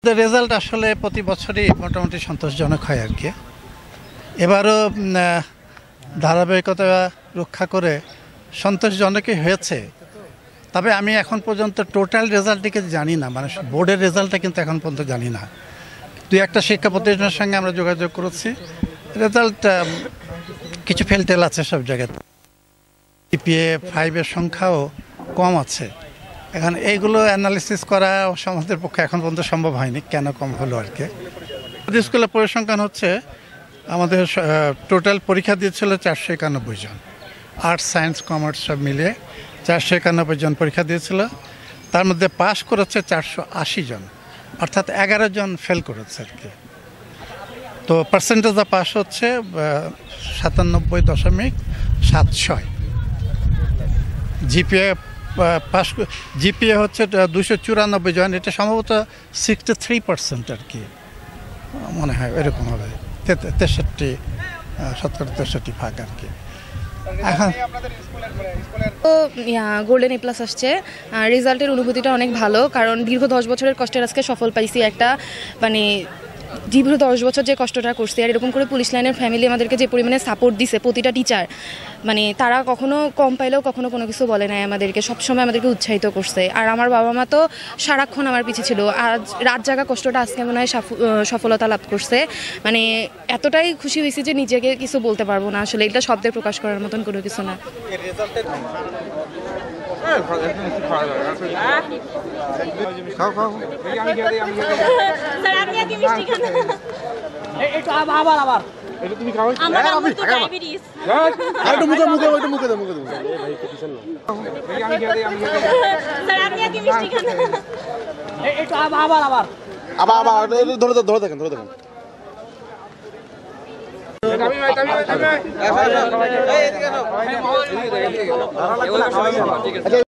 Result আসলে প্রতি বছরই মোটামুটি সন্তোষজনক হয় আর কি। এবারও ধারাবাহিকতা রক্ষা করে সন্তোষজনকই হয়েছে। তবে আমি এখন পর্যন্ত টোটাল রেজাল্টটিকে জানি না, মানে বোর্ডের রেজাল্টটা কিন্তু এখন পর্যন্ত জানি না। দুই একটা শিক্ষা প্রতিষ্ঠানের সঙ্গে আমরা যোগাযোগ করেছি, রেজাল্ট কিছু ফেলটেল আছে সব জায়গায়। জিপিএ 5-এর সংখ্যাও কম আছে। এখন এইগুলো অ্যানালিসিস করা আমাদের পক্ষে এখন পর্যন্ত সম্ভব হয়নি, কেন কম হলো আর কি। স্কুলের পরিসংখ্যান হচ্ছে আমাদের টোটাল পরীক্ষা দিয়েছিল 491 জন, আর্টস সায়েন্স কমার্স সব মিলিয়ে 491 জন পরীক্ষা দিয়েছিল। তার মধ্যে পাশ করেছে 480 জন, অর্থাৎ 11 জন ফেল করেছে আর কি। তো পার্সেন্টেজ অফ পাস হচ্ছে 97.76। জিপিএ হচ্ছে 294 জন, এটা সম্ভবত 63% আর কি, মনে হয় এরকম হবে, 63 ভাগ আর কি। এখন গোল্ডেন এ প্লাস আসছে, রেজাল্টের অনুভূতিটা অনেক ভালো, কারণ দীর্ঘ 10 বছরের কষ্টের আজকে সফল পাইছি। একটা মানে দীর্ঘ 10 বছর যে কষ্টটা করছে, আর এরকম করে পুলিশ লাইনের ফ্যামিলি আমাদেরকে যে পরিমাণে সাপোর্ট দিছে, প্রতিটা টিচার মানে তারা কখনো কম পাইলেও কখনো কোনো কিছু বলে নাই, আমাদেরকে সবসময় আমাদেরকে উৎসাহিত করছে। আর আমার বাবা মা তো সারাক্ষণ আমার পিছিয়ে ছিল। আজ রাত জাগা কষ্টটা আজকে মনে হয় সফলতা লাভ করছে। মানে এতটাই খুশি হয়েছি যে নিজেকে কিছু বলতে পারবো না, আসলে এটা শব্দে প্রকাশ করার মতন কোনো কিছু না। ধরে দেখেন